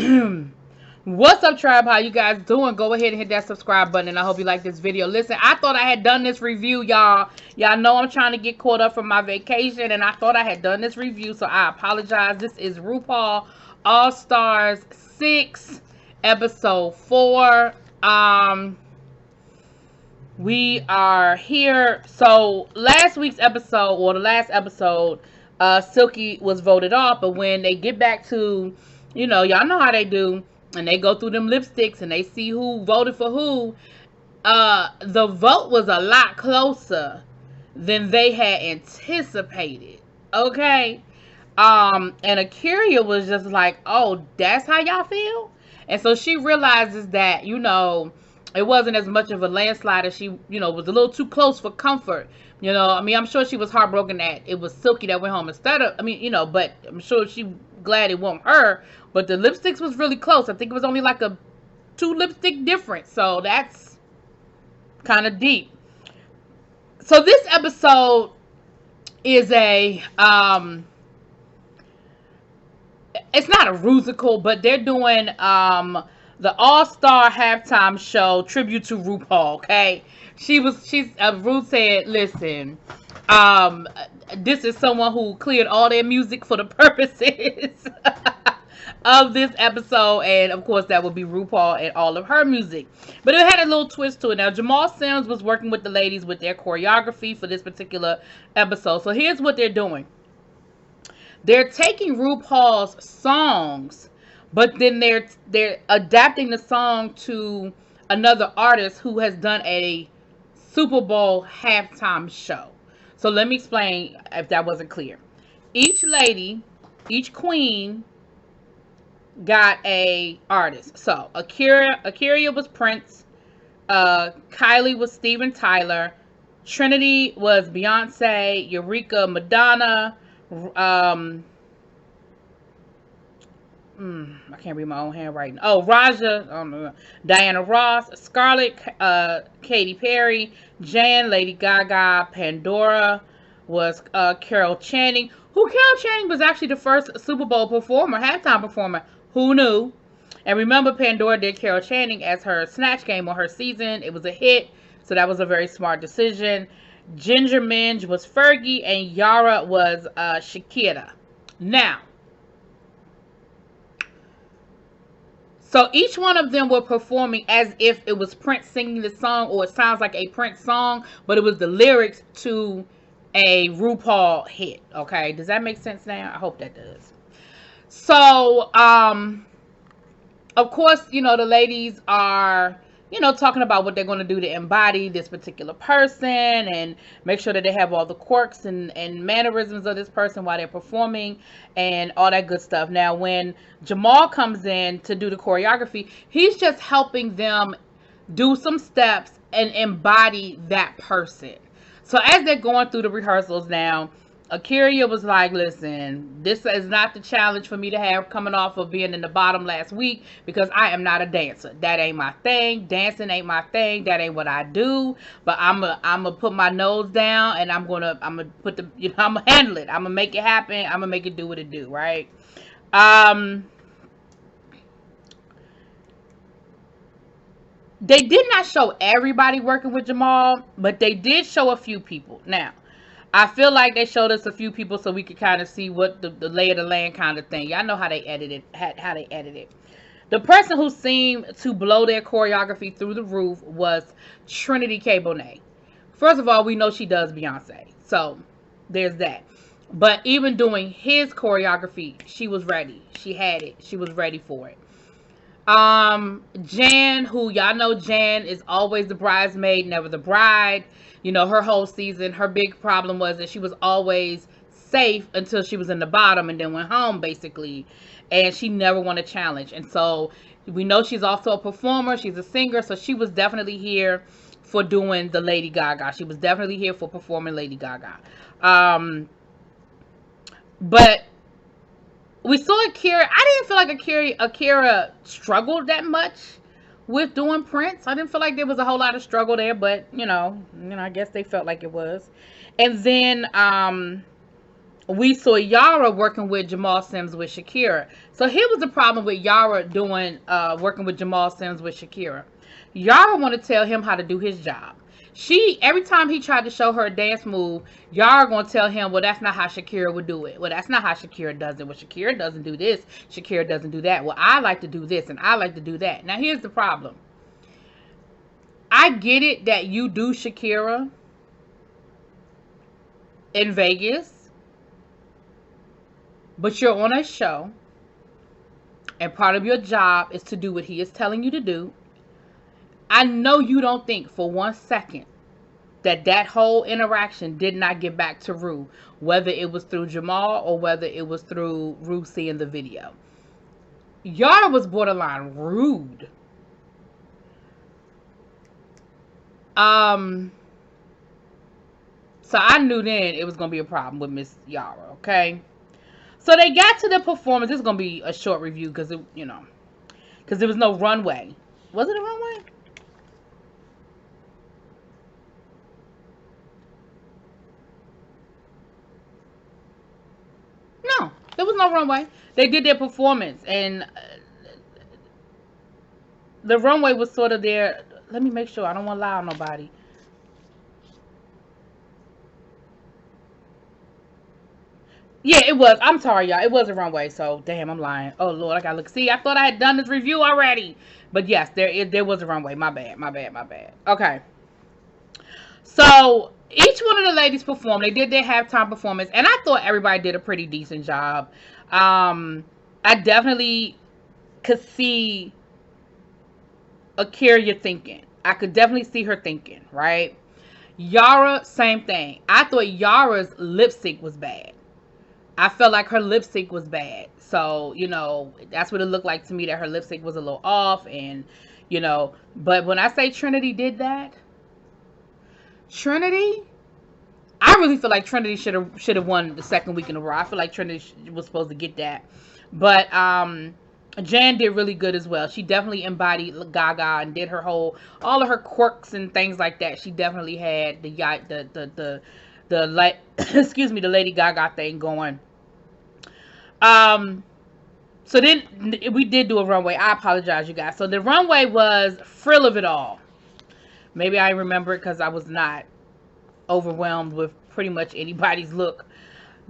What's up, tribe? How you guys doing? Go ahead and hit that subscribe button, and I hope you like this video. Listen, I thought I had done this review, y'all. Y'all know I'm trying to get caught up from my vacation, and I thought I had done this review, so I apologize. This is RuPaul All Stars 6, episode 4. We are here. So last week's episode, or the last episode, Silky was voted off, but when they get back to, y'all know how they do, and they go through them lipsticks and they see who voted for who, the vote was a lot closer than they had anticipated. Okay. And Akira was just like, oh, that's how y'all feel? And so she realizes that, it wasn't as much of a landslide as she, was a little too close for comfort. I'm sure she was heartbroken that it was Silky that went home instead of, but I'm sure she glad it wasn't her. But the lipsticks was really close. I think it was only like a 2 lipstick difference. So that's kind of deep. So this episode is a, it's not a rusical, but they're doing, the All-Star halftime show tribute to RuPaul. Okay, Ruth said, listen, this is someone who cleared all their music for the purposes of this episode, and of course that would be RuPaul and all of her music. But it had a little twist to it. Now, Jamal Sims was working with the ladies with their choreography for this particular episode. So here's what they're doing. They're taking RuPaul's songs, but then they're adapting the song to another artist who has done a Super Bowl halftime show. So let me explain if that wasn't clear. Each lady, each queen got a artist. So Akira was Prince, Kylie was Steven Tyler, Trinity was Beyonce, Eureka Madonna, I can't read my own handwriting. Oh, Raja, Diana Ross, Scarlett, Katy Perry, Jan, Lady Gaga, Pandora was Carol Channing. Carol Channing was actually the first Super Bowl performer, halftime performer. Who knew? And remember, Pandora did Carol Channing as her Snatch Game on her season. It was a hit, so that was a very smart decision. Ginger Minge was Fergie, and Yara was Shakira. Now, so each one of them were performing as if it was Prince singing the song, or it sounds like a Prince song, but it was the lyrics to a RuPaul hit. Okay, does that make sense now? I hope that does. So, of course, the ladies are, talking about what they're going to do to embody this particular person and make sure that they have all the quirks and mannerisms of this person while they're performing and all that good stuff. Now, when Jamal comes in to do the choreography, he's just helping them do some steps and embody that person. So as they're going through the rehearsals now, Akira was like, listen, this is not the challenge for me to have coming off of being in the bottom last week, because I am not a dancer. That ain't my thing. Dancing ain't my thing. That ain't what I do. But I'm gonna put my nose down, and I'm gonna put the, I'm gonna handle it. I'm gonna make it happen. I'm gonna make it do what it do, right? They did not show everybody working with Jamal, but they did show a few people. Now, I feel like they showed us a few people so we could kind of see what the lay of the land kind of thing. Y'all know how they edited, how they edited. The person who seemed to blow their choreography through the roof was Trinity K. Bonet. First of all, we know she does Beyonce, so there's that. But even doing his choreography, she was ready. She had it. She was ready for it. Jan, who y'all know, Jan is always the bridesmaid, never the bride. Her whole season, her big problem was that she was always safe until she was in the bottom and then went home, basically. And she never won a challenge. And so we know she's also a performer. She's a singer. So she was definitely here for doing the Lady Gaga. She was definitely here for performing Lady Gaga. But we saw Akira. I didn't feel like Akira struggled that much with doing Prince. I didn't feel like there was a whole lot of struggle there, but I guess they felt like it was. And then we saw Yara working with Jamal Sims with Shakira. So here was the problem with Yara doing working with Jamal Sims with Shakira. Yara want to tell him how to do his job. She, every time he tried to show her a dance move, Yara gonna tell him, well, that's not how Shakira would do it. Well, that's not how Shakira does it. Well, Shakira doesn't do this. Shakira doesn't do that. Well, I like to do this and I like to do that. Now here's the problem. I get it that you do Shakira in Vegas, but you're on a show, and part of your job is to do what he is telling you to do. I know you don't think for 1 second that whole interaction did not get back to Ru, whether it was through Jamal or whether it was through Ru seeing the video. Yara was borderline rude. So I knew then it was going to be a problem with Miss Yara, okay? So they got to the performance. This is going to be a short review because, because there was no runway. Was it a runway? No, there was no runway. They did their performance, and the runway was sort of there. Let me make sure. I don't want to lie on nobody. Yeah, it was. I'm sorry, y'all. It was a runway, so damn, I'm lying. Oh, Lord, I gotta look. See, I thought I had done this review already. But yes, there was a runway. My bad. Okay. So, each one of the ladies performed. They did their halftime performance, and I thought everybody did a pretty decent job. I definitely could see Akira thinking. I could definitely see her thinking, right? Yara, same thing. I thought Yara's lip sync was bad. I felt like her lip sync was bad. So, that's what it looked like to me, that her lip sync was a little off. And, but when I say Trinity did that, I really feel like Trinity should have won the second week in a row. I feel like Trinity was supposed to get that. But Jan did really good as well. She definitely embodied Gaga and did all of her quirks and things like that. She definitely had the excuse me, the Lady Gaga thing going. So then we did do a runway. I apologize, you guys. So the runway was Frill of It All. Maybe I remember it because I was not overwhelmed with pretty much anybody's look.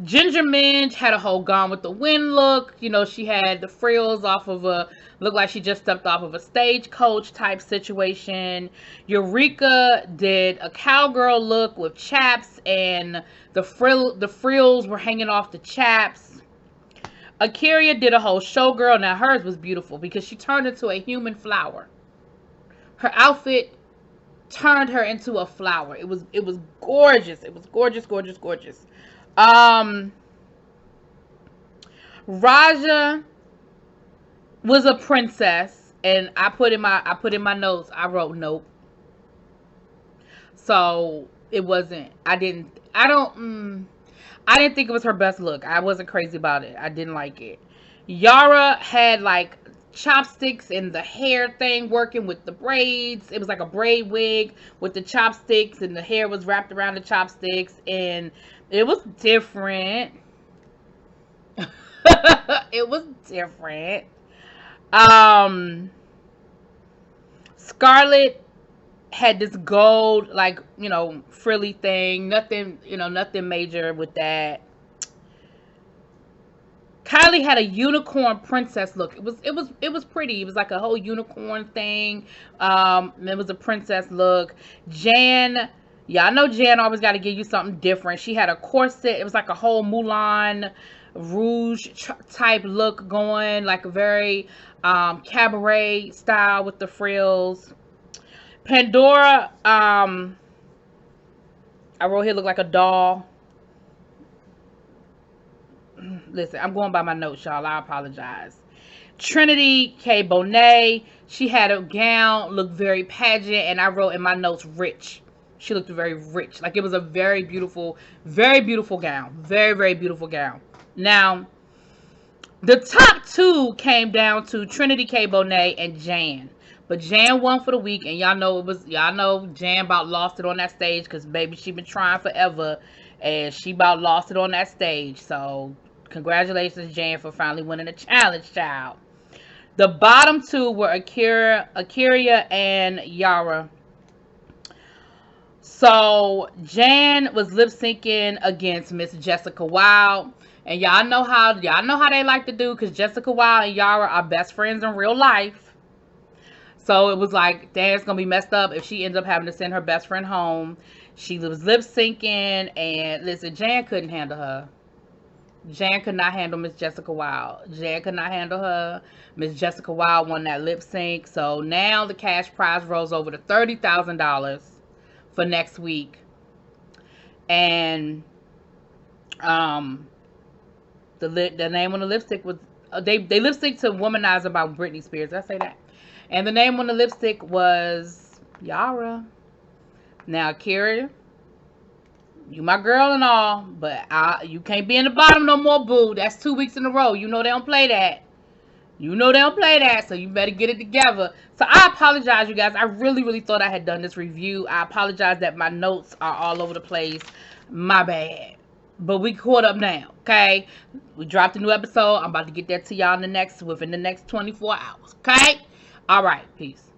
Ginger Minj had a whole Gone with the Wind look. She had the frills off of looked like she just stepped off of a stagecoach type situation. Eureka did a cowgirl look with chaps, and the frills were hanging off the chaps. Akira did a whole showgirl. Now hers was beautiful because she turned into a human flower. Her outfit turned her into a flower. It was gorgeous. It was gorgeous. Raja was a princess, and I put in my notes, I wrote nope. So it wasn't. I didn't think it was her best look. I wasn't crazy about it. I didn't like it. Yara had like chopsticks and the hair thing working with the braids. It was like a braid wig with the chopsticks, and the hair was wrapped around the chopsticks, and it was different. It was different. Scarlett had this gold, like, frilly thing. Nothing major with that. Kylie had a unicorn princess look. It was pretty. It was like a whole unicorn thing. It was a princess look. Jan, I know Jan always got to give you something different. She had a corset. It was like a whole Moulin Rouge type look going, like a very cabaret style with the frills. Pandora, I wrote here, look like a doll. Listen, I'm going by my notes, y'all. I apologize. Trinity K. Bonet, she had a gown, looked very pageant, and I wrote in my notes, rich. She looked very rich. Like, it was a very beautiful gown. Very, very beautiful gown. Now, the top two came down to Trinity K. Bonet and Jan. But Jan won for the week, and y'all know Jan about lost it on that stage because, baby, she been trying forever. and she about lost it on that stage. So congratulations, Jan, for finally winning the challenge, child. The bottom two were Akira and Yara. So Jan was lip syncing against Miss Jessica Wilde, and y'all know how they like to do, because Jessica Wilde and Yara are best friends in real life. So it was like, damn, it's gonna be messed up if she ends up having to send her best friend home. She was lip syncing, and listen, Jan couldn't handle her. Jan could not handle Miss Jessica Wilde. Jan could not handle her. Miss Jessica Wilde won that lip sync. So now the cash prize rolls over to $30,000 for next week. And the name on the lipstick was they lip synced to Womanizer by Britney Spears. Did I say that? And the name on the lipstick was Yara. Now, Kira, you my girl and all, but you can't be in the bottom no more, boo. That's 2 weeks in a row. You know they don't play that. So you better get it together. So I apologize, you guys. I really thought I had done this review. I apologize that my notes are all over the place. My bad. But we caught up now, okay? We dropped a new episode. I'm about to get that to y'all within the next 24 hours, okay? All right, peace.